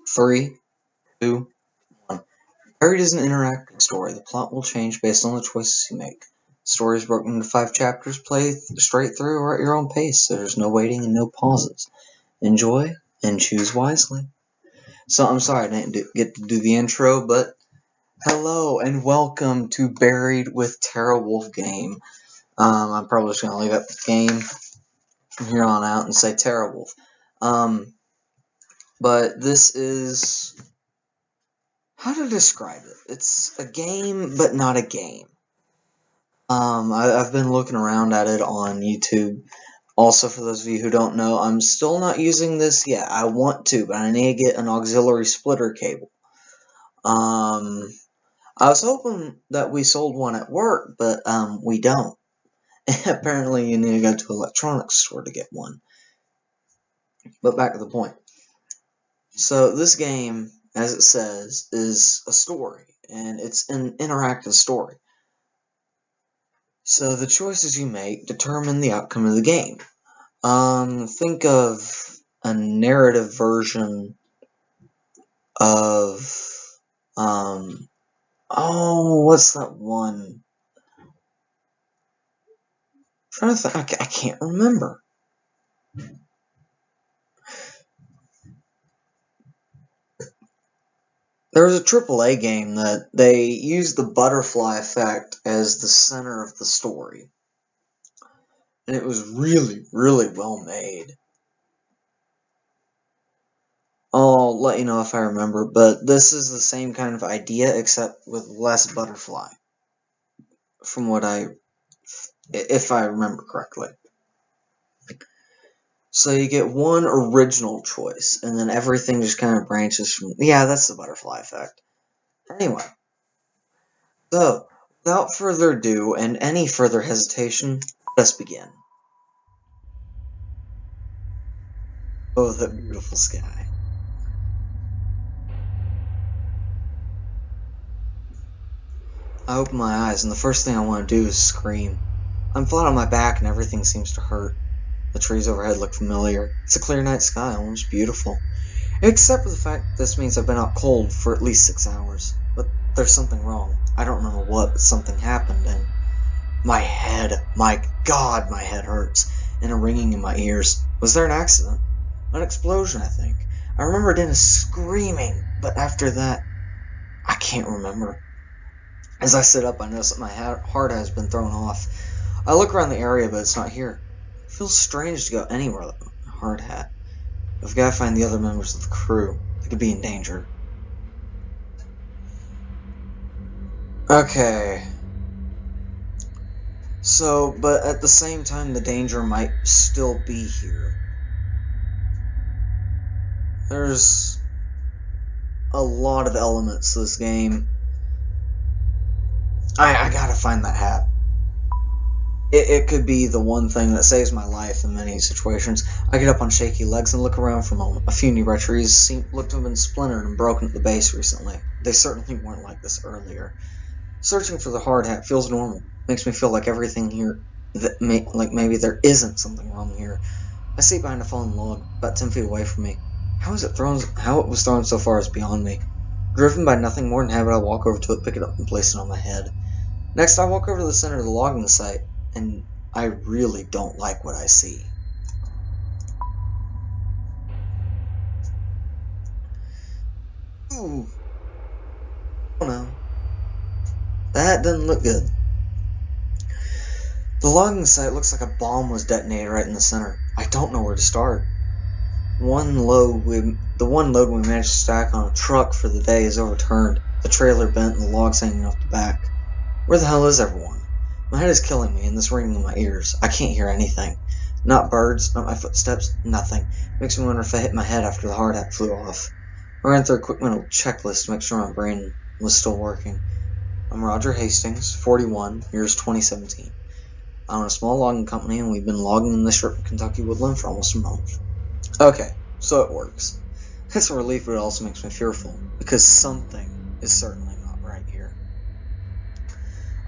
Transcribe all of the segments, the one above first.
3, 2, 1. Buried is an interactive story. The plot will change based on the choices you make. The story is broken into 5 chapters. Play straight through or at your own pace. So there's no waiting and no pauses. Enjoy and choose wisely. So I'm sorry I didn't get to do the intro, but hello and welcome to Buried with TerraWolf Game. I'm probably just going to leave up the game from here on out and say TerraWolf. But this is... how to describe it? It's a game, but not a game. I've been looking around at it on YouTube. Also, for those of you who don't know, I'm still not using this yet. I want to, but I need to get an auxiliary splitter cable. I was hoping that we sold one at work, but we don't. Apparently, you need to go to an electronics store to get one. But back to the point. So this game, as it says, is a story, and it's an interactive story. So the choices you make determine the outcome of the game. Think of a narrative version of, what's that one? I'm trying to think, I can't remember. There was a AAA game that they used the butterfly effect as the center of the story. And it was really, really well made. I'll let you know if I remember, but this is the same kind of idea except with less butterfly. From what if I remember correctly. So you get one original choice, and then everything just kind of branches from... yeah, that's the butterfly effect. Anyway. So, without further ado, and any further hesitation, let's begin. Oh, that beautiful sky. I open my eyes, and the first thing I want to do is scream. I'm flat on my back, and everything seems to hurt. The trees overhead look familiar. It's a clear night sky, almost beautiful. Except for the fact that this means I've been out cold for at least 6 hours. But there's something wrong. I don't remember what, but something happened, and... my head. My God, my head hurts. And a ringing in my ears. Was there an accident? An explosion, I think. I remember Dennis screaming, but after that, I can't remember. As I sit up, I notice that my heart has been thrown off. I look around the area, but it's not here. It feels strange to go anywhere with a hard hat. I've got to find the other members of the crew. They could be in danger. Okay. So, but at the same time, the danger might still be here. There's a lot of elements to this game. I gotta find that hat. It could be the one thing that saves my life in many situations. I get up on shaky legs and look around for a moment. A few nearby trees look to have been splintered and broken at the base recently. They certainly weren't like this earlier. Searching for the hard hat feels normal. Makes me feel like everything here, like maybe there isn't something wrong here. I sit behind a fallen log, about 10 feet away from me. How it was thrown so far is beyond me. Driven by nothing more than habit, I walk over to it, pick it up, and place it on my head. Next, I walk over to the center of the logging site, and I really don't like what I see. Ooh. Oh no. That doesn't look good. The logging site looks like a bomb was detonated right in the center. I don't know where to start. The one load we managed to stack on a truck for the day is overturned. The trailer bent and the logs hanging off the back. Where the hell is everyone? My head is killing me and this ringing in my ears. I can't hear anything. Not birds, not my footsteps, nothing. Makes me wonder if I hit my head after the hard hat flew off. I ran through a quick mental checklist to make sure my brain was still working. I'm Roger Hastings, 41, years 2017. I own a small logging company and we've been logging in this strip of Kentucky woodland for almost a month. Okay, so it works. It's a relief, but it also makes me fearful, because something is certainly not right here.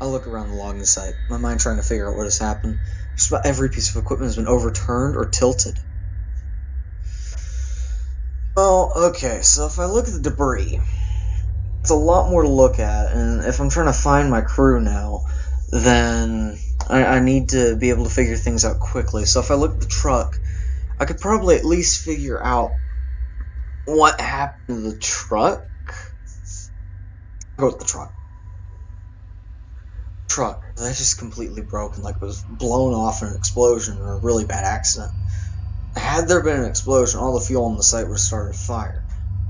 I look around the logging site, my mind trying to figure out what has happened. Just about every piece of equipment has been overturned or tilted. Well, Well, okay, so if I look at the debris, it's a lot more to look at, and if I'm trying to find my crew now, then I need to be able to figure things out quickly. So if I look at the truck, I could probably at least figure out what happened to the truck. I'll go with the truck. That just completely broken, like it was blown off in an explosion or a really bad accident. Had there been an explosion, all the fuel on the site would have started a fire.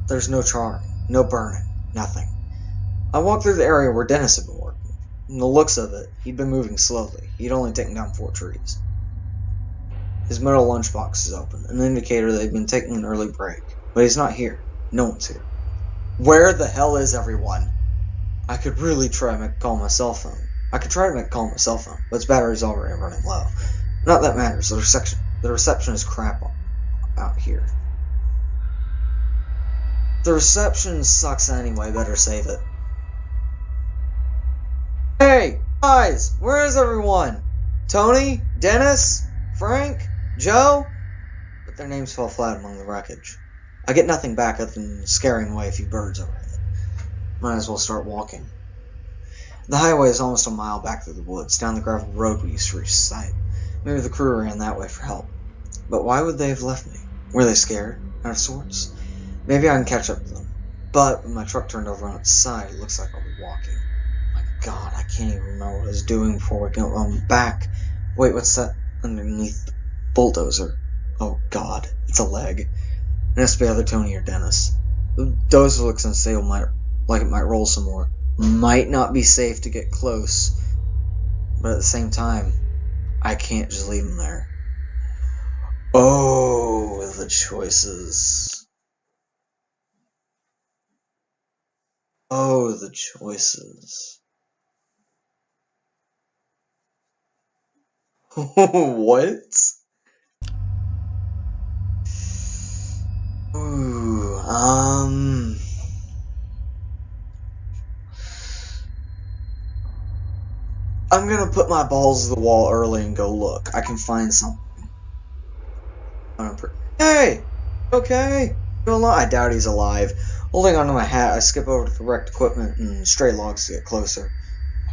There's no charring, no burning, nothing. I walked through the area where Dennis had been working. From the looks of it, he'd been moving slowly. He'd only taken down 4 trees. His metal lunchbox is open, an indicator that he'd been taking an early break. But he's not here. No one's here. Where the hell is everyone? I could really try to call my cell phone. But its battery's already running low. Not that matters. The reception is crap out here. The reception sucks anyway. Better save it. Hey, guys, where is everyone? Tony? Dennis? Frank? Joe? But their names fell flat among the wreckage. I get nothing back other than scaring away a few birds overhead. Might as well start walking. The highway is almost a mile back through the woods, down the gravel road we used to reach the site. Maybe the crew ran that way for help. But why would they have left me? Were they scared? Out of sorts? Maybe I can catch up to them. But when my truck turned over on its side, it looks like I'll be walking. My God, I can't even remember what I was doing before waking up on my back. Wait, what's that underneath the bulldozer? Oh God, it's a leg. It has to be either Tony or Dennis. The dozer looks unstable, like it might roll some more. Might not be safe to get close, but at the same time, I can't just leave him there. Oh, the choices. Oh, the choices. What? Ooh, I'm gonna put my balls to the wall early and go look. I can find something. Hey! Okay? I doubt he's alive. Holding onto my hat, I skip over to the wrecked equipment and stray logs to get closer.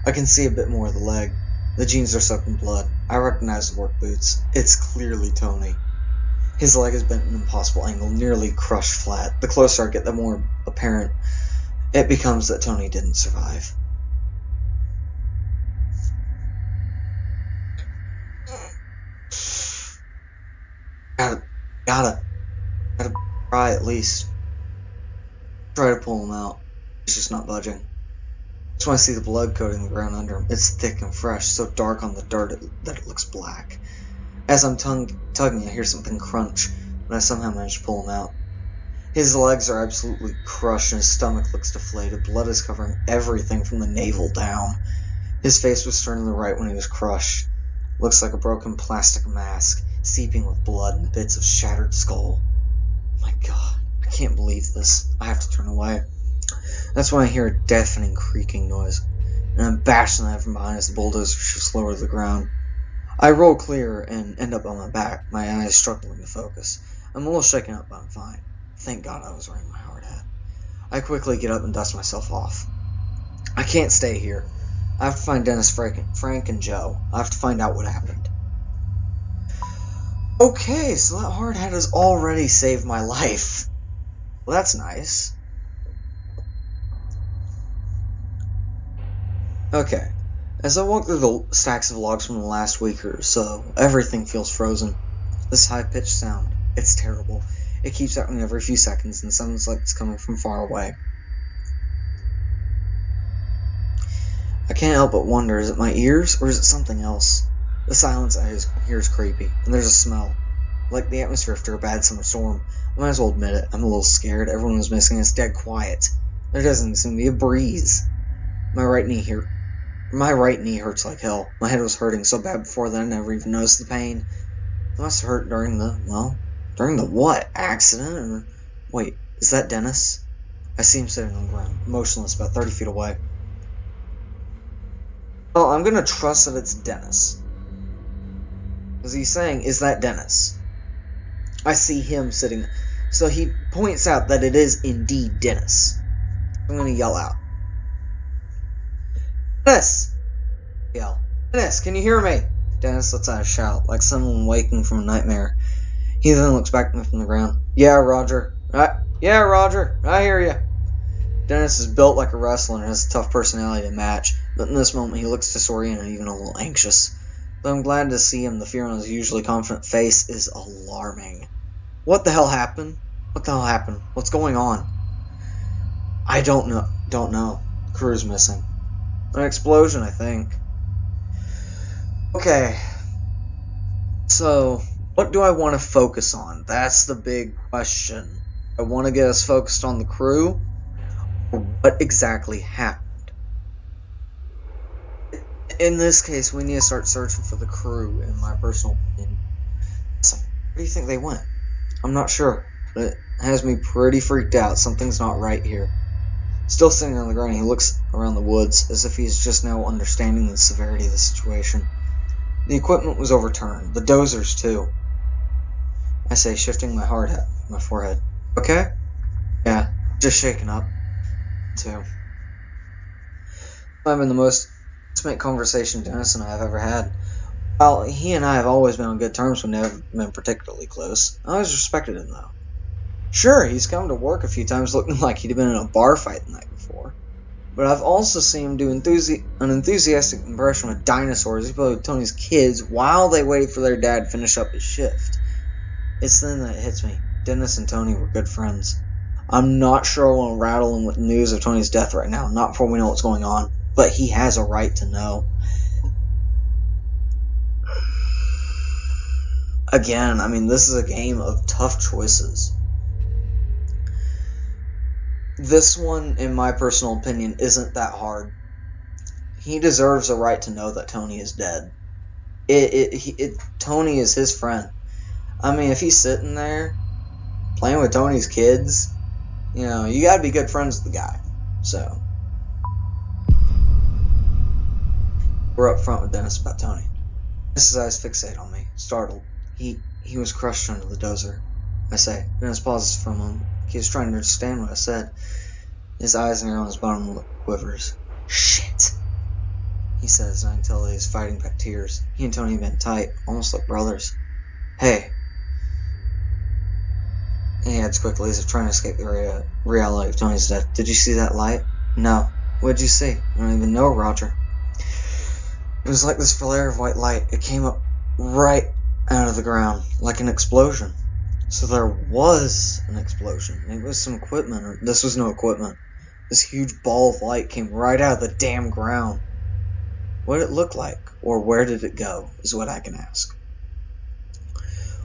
I can see a bit more of the leg. The jeans are soaked in blood. I recognize the work boots. It's clearly Tony. His leg is bent at an impossible angle, nearly crushed flat. The closer I get, the more apparent it becomes that Tony didn't survive. Gotta try at least. Try to pull him out. He's just not budging. Just want to see the blood coating the ground under him. It's thick and fresh, so dark on the dirt that it looks black. As I'm tugging, I hear something crunch, but I somehow manage to pull him out. His legs are absolutely crushed and his stomach looks deflated. Blood is covering everything from the navel down. His face was turned to the right when he was crushed. Looks like a broken plastic mask, seeping with blood and bits of shattered skull. My God, I can't believe this. I have to turn away. That's when I hear a deafening creaking noise, and I'm bashed in the head from behind as the bulldozer shifts lower to the ground. I roll clear and end up on my back, my eyes struggling to focus. I'm a little shaken up, but I'm fine. Thank God I was wearing my hard hat. I quickly get up and dust myself off. I can't stay here. I have to find Dennis, Frank, and Joe. I have to find out what happened. Okay, so that hard hat has already saved my life. Well, that's nice. Okay. As I walk through the stacks of logs from the last week or so, everything feels frozen. This high-pitched sound, it's terrible. It keeps happening every few seconds and sounds like it's coming from far away. I can't help but wonder, is it my ears or is it something else? The silence I hear is creepy, and there's a smell. Like the atmosphere after a bad summer storm. I might as well admit it, I'm a little scared. Everyone was missing, it's dead quiet. There doesn't seem to be a breeze. My right knee hurts like hell. My head was hurting so bad before that I never even noticed the pain. It must have hurt during the what? Accident? Or wait, is that Dennis? I see him sitting on the ground, motionless, about 30 feet away. Well, I'm gonna trust that it's Dennis. Because he's saying, is that Dennis? I see him sitting So he points out that it is indeed Dennis. I'm gonna yell out. Dennis! Yell. Dennis, can you hear me? Dennis lets out a shout, like someone waking from a nightmare. He then looks back at me from the ground. Yeah, Roger. Yeah, Roger. I hear you. Dennis is built like a wrestler and has a tough personality to match, but in this moment he looks disoriented and even a little anxious. Though I'm glad to see him, the fear on his usually confident face is alarming. What the hell happened? What the hell happened? What's going on? I don't know. The crew's missing. An explosion, I think. Okay. So, what do I want to focus on? That's the big question. I want to get us focused on the crew, or what exactly happened? In this case, we need to start searching for the crew, in my personal opinion. So, where do you think they went? I'm not sure, but it has me pretty freaked out. Something's not right here. Still sitting on the ground, he looks around the woods, as if he's just now understanding the severity of the situation. The equipment was overturned. The dozers, too. I say, shifting my hard hat, my forehead. Okay? Yeah, just shaken up, too. I'm in the most intimate conversation Dennis and I have ever had. While he and I have always been on good terms, we've never been particularly close. I always respected him, though. Sure, he's come to work a few times looking like he'd been in a bar fight the night before. But I've also seen him do an enthusiastic impression with dinosaurs. He played with Tony's kids while they waited for their dad to finish up his shift. It's then that it hits me. Dennis and Tony were good friends. I'm not sure I want to rattle him with news of Tony's death right now, not before we know what's going on. But he has a right to know. Again, I mean, this is a game of tough choices. This one, in my personal opinion, isn't that hard. He deserves a right to know that Tony is dead. Tony is his friend. I mean, if he's sitting there playing with Tony's kids, you know, you gotta be good friends with the guy. So, we're up front with Dennis about Tony. Dennis's eyes fixate on me, startled. He was crushed under the dozer. I say. Dennis pauses for a moment. He was trying to understand what I said. His eyes and hair on his bottom lip quivers. Shit, he says, and I can tell that he's fighting back tears. He and Tony have been tight, almost like brothers. Hey. And he adds quickly as if trying to escape the reality of Tony's death. Did you see that light? No. What did you see? I don't even know, Roger. It was like this flare of white light. It came up right out of the ground, like an explosion. So there was an explosion. Maybe it was some equipment, or this was no equipment. This huge ball of light came right out of the damn ground. What did it look like? Or where did it go, is what I can ask.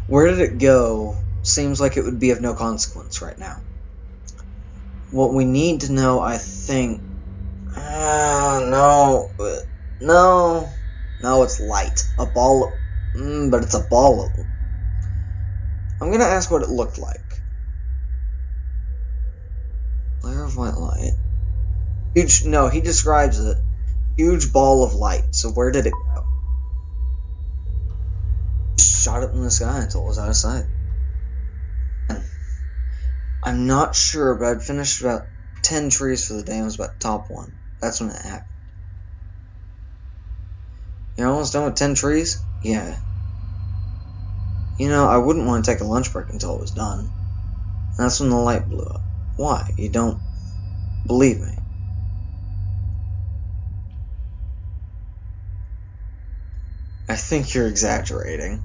Where did it go seems like it would be of no consequence right now. What we need to know, I think... No, it's light. A ball of... but it's a ball of... I'm gonna ask what it looked like. Flare of white light. Huge... No, he describes it. Huge ball of light. So where did it go? Shot up in the sky until it was out of sight. I'm not sure, but I'd finished about 10 trees for the day and was about the top one. That's when it happened. You're almost done with 10 trees? Yeah. You know, I wouldn't want to take a lunch break until it was done. And that's when the light blew up. Why? You don't believe me? I think you're exaggerating.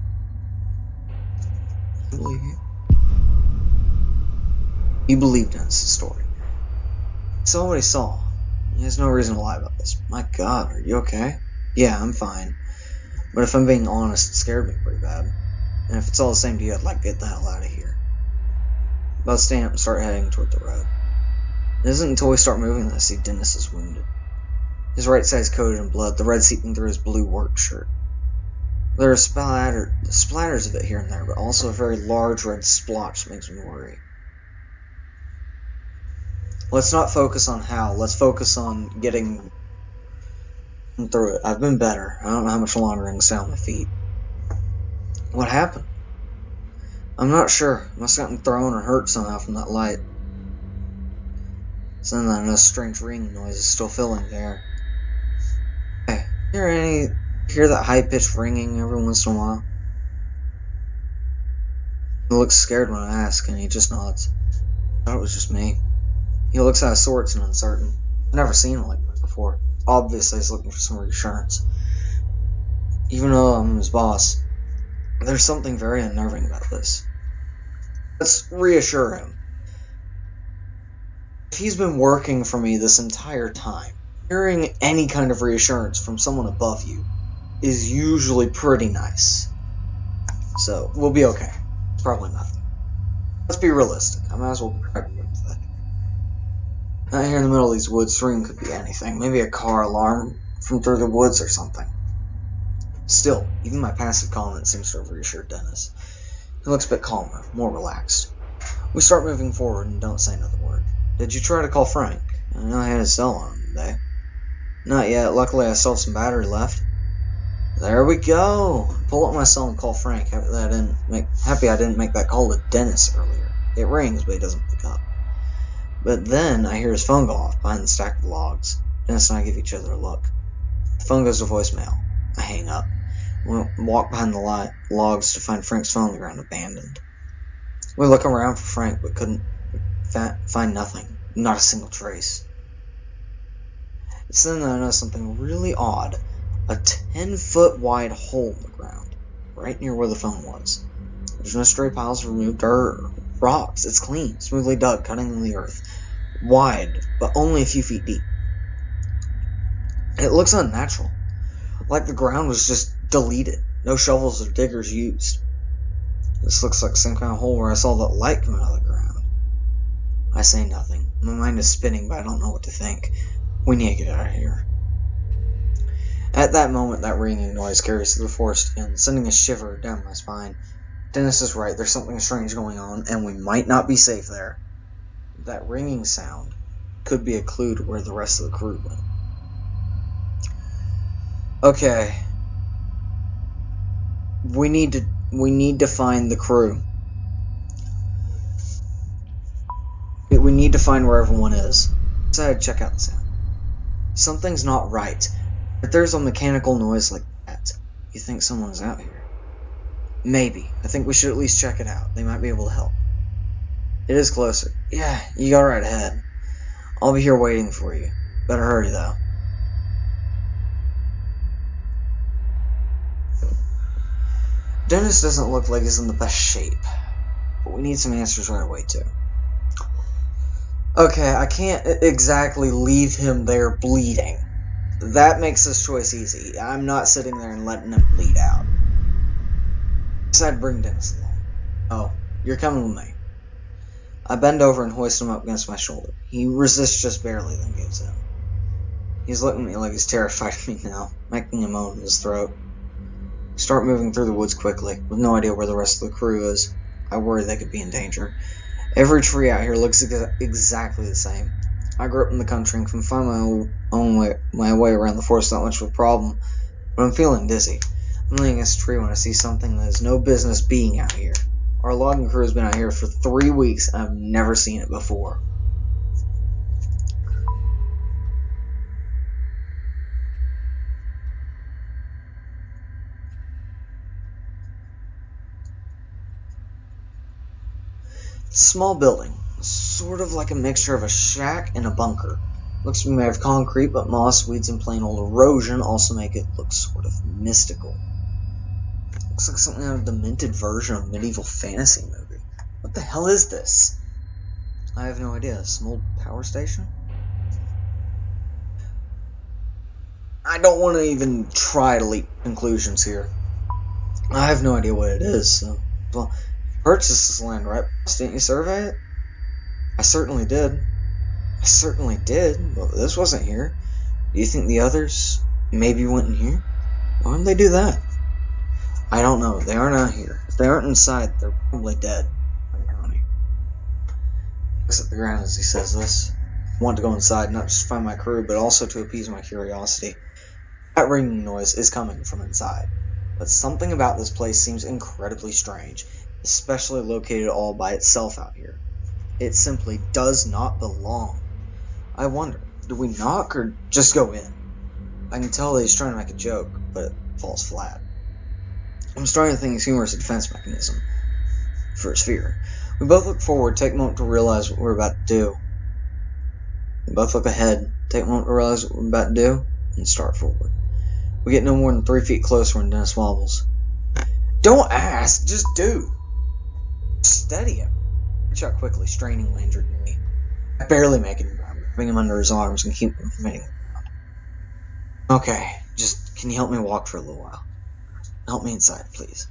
I believe you. You believed in this story. He saw what he saw. He has no reason to lie about this. My God, are you okay? Yeah, I'm fine. But if I'm being honest, it scared me pretty bad. And if it's all the same to you, I'd like to get the hell out of here. About to stand up and start heading toward the road. It isn't until we start moving that I see Dennis is wounded. His right side is coated in blood, the red seeping through his blue work shirt. There are splatters of it here and there, but also a very large red splotch that makes me worry. Let's not focus on how. Let's focus on getting through it. I've been better. I don't know how much longer I can stay on my feet. What happened? I'm not sure. Must have gotten thrown or hurt somehow from that light. So then a strange ringing noise is still filling the air. Hey, hear that high-pitched ringing every once in a while? He looks scared when I ask, and he just nods. I thought it was just me. He looks out of sorts and uncertain. I've never seen him like that before. Obviously, he's looking for some reassurance. Even though I'm his boss, there's something very unnerving about this. Let's reassure him. If he's been working for me this entire time, hearing any kind of reassurance from someone above you is usually pretty nice. So, we'll be okay. It's probably nothing. Let's be realistic. I might as well be pragmatic. Out here in the middle of these woods, ringing could be anything. Maybe a car alarm from through the woods or something. Still, even my passive comment seems to have reassured Dennis. He looks a bit calmer, more relaxed. We start moving forward and don't say another word. Did you try to call Frank? I know I had his cell on him today. Not yet. Luckily, I still have some battery left. There we go. Pull up my cell and call Frank. Happy I didn't make that call to Dennis earlier. It rings, but he doesn't pick up. But then I hear his phone go off behind the stack of logs. Dennis and I give each other a look. The phone goes to voicemail. I hang up. Walk behind the logs to find Frank's phone on the ground abandoned. We look around for Frank, but couldn't find nothing. Not a single trace. It's then that I notice something really odd. A 10-foot wide hole in the ground, right near where the phone was. There's no stray piles of removed dirt or rocks. It's clean, smoothly dug, cutting in the earth. Wide, but only a few feet deep. It looks unnatural. Like the ground was just deleted. No shovels or diggers used. This looks like the same kind of hole where I saw that light coming out of the ground. I say nothing. My mind is spinning, but I don't know what to think. We need to get out of here. At that moment, that ringing noise carries through the forest again, sending a shiver down my spine. Dennis is right. There's something strange going on, and we might not be safe there. That ringing sound could be a clue to where the rest of the crew went. Okay. We need to find the crew. We need to find where everyone is. So I'd check out the sound. Something's not right. If there's a mechanical noise like that, you think someone's out here? Maybe. I think we should at least check it out. They might be able to help. It is closer. Yeah, you go right ahead. I'll be here waiting for you. Better hurry, though. Dennis doesn't look like he's in the best shape, but we need some answers right away, too. Okay, I can't exactly leave him there bleeding. That makes this choice easy. I'm not sitting there and letting him bleed out. So I'd bring Dennis along. Oh, you're coming with me. I bend over and hoist him up against my shoulder. He resists just barely, then gives in. He's looking at me like he's terrified of me now, making a moan in his throat. We start moving through the woods quickly, with no idea where the rest of the crew is. I worry they could be in danger. Every tree out here looks exactly the same. I grew up in the country and can find my way around the forest not much of a problem, but I'm feeling dizzy. I'm leaning against a tree when I see something that has no business being out here. Our logging crew has been out here for 3 weeks, and I've never seen it before. Small building, sort of like a mixture of a shack and a bunker. Looks to be made of concrete, but moss, weeds, and plain old erosion also make it look sort of mystical. Looks like something out of a demented version of a medieval fantasy movie. What the hell is this? I have no idea. Some old power station? I don't want to even try to leap conclusions here. I have no idea what it is, so... Well, purchased this land, right? Didn't you survey it? I certainly did. But this wasn't here. Do you think the others maybe went in here? Why didn't they do that? I don't know. They aren't out here. If they aren't inside, they're probably dead. Looks at the ground as he says this. I want to go inside, not just to find my crew, but also to appease my curiosity. That ringing noise is coming from inside. But something about this place seems incredibly strange. especially located all by itself out here. It simply does not belong. I wonder, do we knock or just go in? I can tell that he's trying to make a joke, but it falls flat. I'm starting to think his humor is a defense mechanism for his fear. We both look forward, take a moment to realize what we're about to do. We both look ahead, take a moment to realize what we're about to do, and start forward. We get no more than 3 feet closer when Dennis wobbles. Don't ask, just do. Steady him. I reach out quickly, straining Landry near me. I barely make it, grabbing him under his arms and keep him from hitting the ground. Okay, just can you help me walk for a little while? Help me inside, please.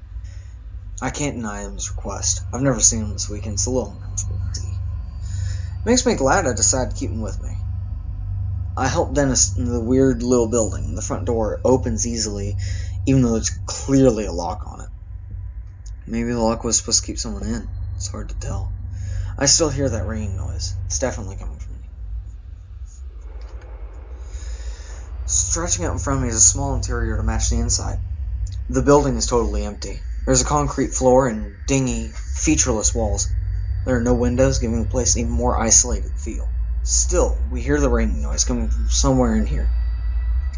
I can't deny him his request. I've never seen him this weekend. It's a little uncomfortable to see. It makes me glad I decided to keep him with me. I help Dennis in the weird little building. The front door opens easily, even though there's clearly a lock on it. Maybe the lock was supposed to keep someone in. It's hard to tell. I still hear that ringing noise. It's definitely coming from me. Stretching out in front of me is a small interior to match the inside. The building is totally empty. There's a concrete floor and dingy, featureless walls. There are no windows, giving the place an even more isolated feel. Still, we hear the ringing noise coming from somewhere in here.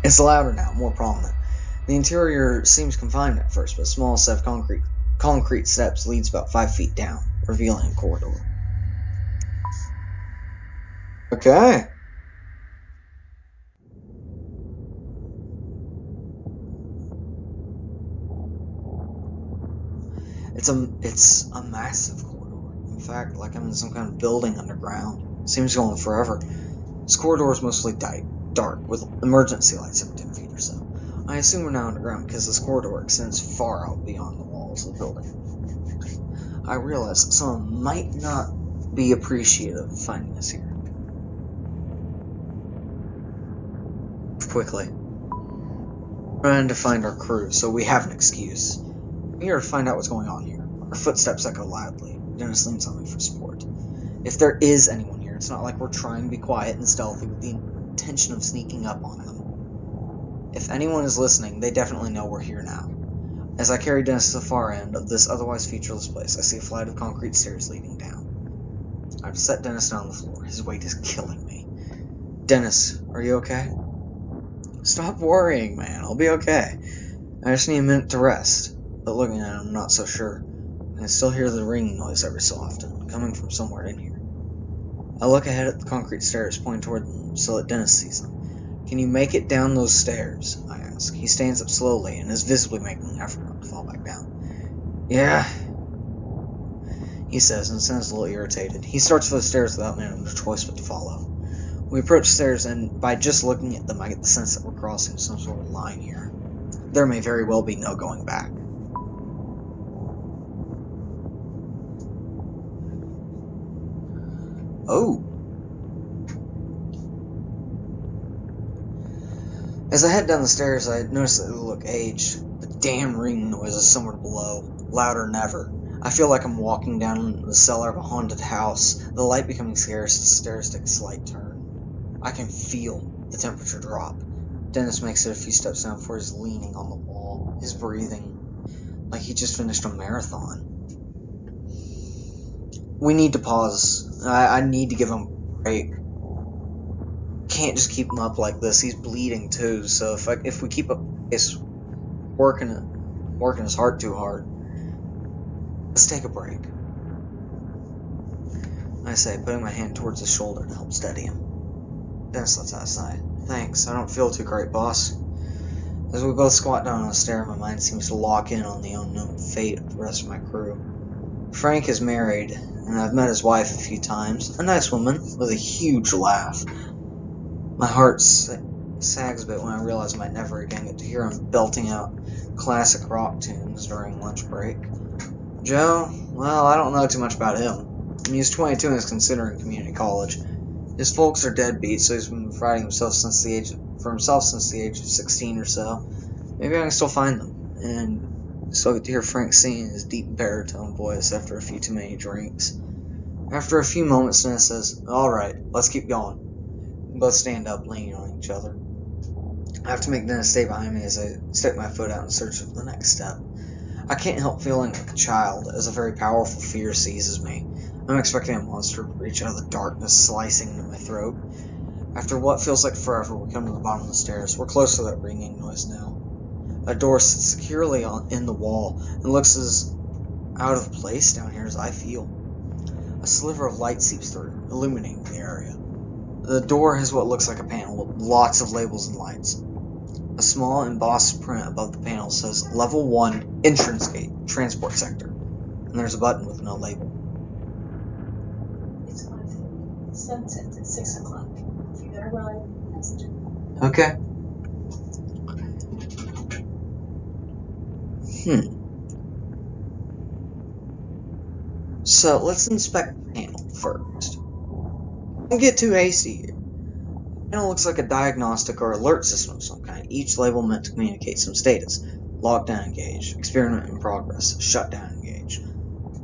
It's louder now, more prominent. The interior seems confined at first, but a small set of concrete steps leads about 5 feet down, revealing a corridor. Okay. It's a massive corridor. In fact, like I'm in some kind of building underground. It seems to go on forever. This corridor is mostly dark, with emergency lights every 10 feet or so. I assume we're now underground because this corridor extends far out beyond the walls of the building. I realize that someone might not be appreciative of finding us here. Quickly. We're trying to find our crew, so we have an excuse. We're here to find out what's going on here. Our footsteps echo loudly. Dennis leans on me for support. If there is anyone here, it's not like we're trying to be quiet and stealthy with the intention of sneaking up on them. If anyone is listening, they definitely know we're here now. As I carry Dennis to the far end of this otherwise featureless place, I see a flight of concrete stairs leading down. I've set Dennis down on the floor. His weight is killing me. Dennis, are you okay? Stop worrying, man. I'll be okay. I just need a minute to rest. But looking at him, I'm not so sure. I can still hear the ringing noise every so often, coming from somewhere in here. I look ahead at the concrete stairs, pointing toward them so that Dennis sees them. Can you make it down those stairs? I ask. He stands up slowly and is visibly making an effort not to fall back down. Yeah, he says, and sounds a little irritated. He starts for the stairs without any other choice but to follow. We approach the stairs, and by just looking at them, I get the sense that we're crossing some sort of line here. There may very well be no going back. Oh. As I head down the stairs, I notice that they look aged. The damn ringing noise is somewhere below, louder than ever. I feel like I'm walking down the cellar of a haunted house, the light becoming scarce, the stairs take a slight turn. I can feel the temperature drop. Dennis makes it a few steps down before he's leaning on the wall, his breathing like he just finished a marathon. We need to pause. I need to give him a break. Can't just keep him up like this. He's bleeding too, so if we keep up pace, working his heart too hard, let's take a break. I say, putting my hand towards his shoulder to help steady him. Dennis lets out a sigh. Thanks, I don't feel too great, boss. As we both squat down on a stair, my mind seems to lock in on the unknown fate of the rest of my crew. Frank is married, and I've met his wife a few times. A nice woman, with a huge laugh. My heart sags a bit when I realize I might never again get to hear him belting out classic rock tunes during lunch break. Joe, well, I don't know too much about him. He's 22 and is considering community college. His folks are deadbeats, so he's been providing himself since the age of 16 or so. Maybe I can still find them, and still get to hear Frank singing his deep baritone voice after a few too many drinks. After a few moments, Dennis says, "Alright, let's keep going." We both stand up, leaning on each other. I have to make Dennis stay behind me as I stick my foot out in search of the next step. I can't help feeling like a child as a very powerful fear seizes me. I'm expecting a monster to reach out of the darkness, slicing into my throat. After what feels like forever, we come to the bottom of the stairs. We're close to that ringing noise now. A door sits securely in the wall and looks as out of place down here as I feel. A sliver of light seeps through, illuminating the area. The door has what looks like a panel with lots of labels and lights. A small embossed print above the panel says Level 1 Entrance Gate, Transport Sector. And there's a button with no label. It's 5:30. Sunset's at 6 o'clock. If you gotta run, that's it. Okay. So let's inspect the panel first. Don't get too hasty here. The panel looks like a diagnostic or alert system of some kind, each label meant to communicate some status. Lockdown engaged, experiment in progress, shutdown engaged.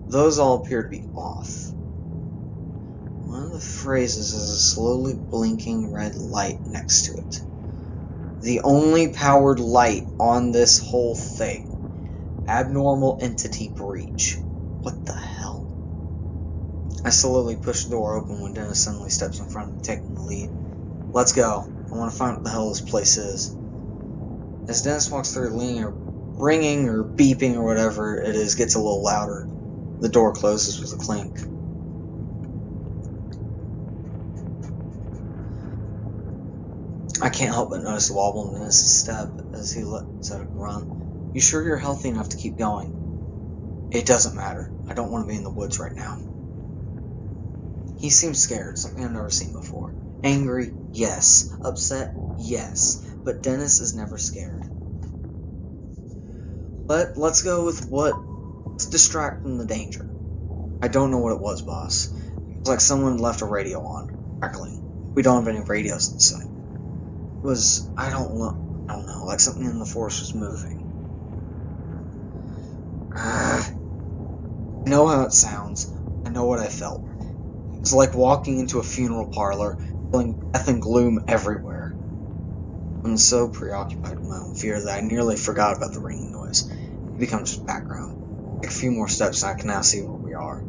Those all appear to be off. One of the phrases has a slowly blinking red light next to it. The only powered light on this whole thing. Abnormal entity breach. What the hell? I slowly push the door open when Dennis suddenly steps in front of me, taking the lead. Let's go. I want to find what the hell this place is. As Dennis walks through, ringing or beeping or whatever it is gets a little louder. The door closes with a clink. I can't help but notice the wobble in Dennis' step as he lets it run. You sure you're healthy enough to keep going? It doesn't matter. I don't want to be in the woods right now. He seems scared, something I've never seen before. Angry, yes. Upset, yes. But Dennis is never scared. But let's go with let's distract from the danger. I don't know what it was, boss. It was like someone left a radio on, crackling. We don't have any radios in sight. It was, I don't know, like something in the forest was moving. I know how it sounds. I know what I felt. It was like walking into a funeral parlor, feeling death and gloom everywhere. I'm so preoccupied with my own fear that I nearly forgot about the ringing noise. It becomes background. Take a few more steps and I can now see where we are.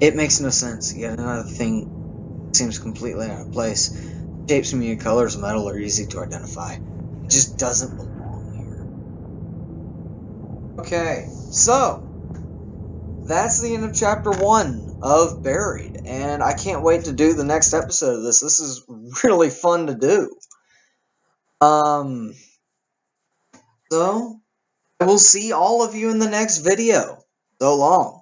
It makes no sense, yet another thing seems completely out of place. Shapes and muted colors of metal are easy to identify. It just doesn't belong here. Okay, so that's the end of chapter 1 of Buried, and I can't wait to do the next episode of this. This is really fun to do. So I will see all of you in the next video. So long.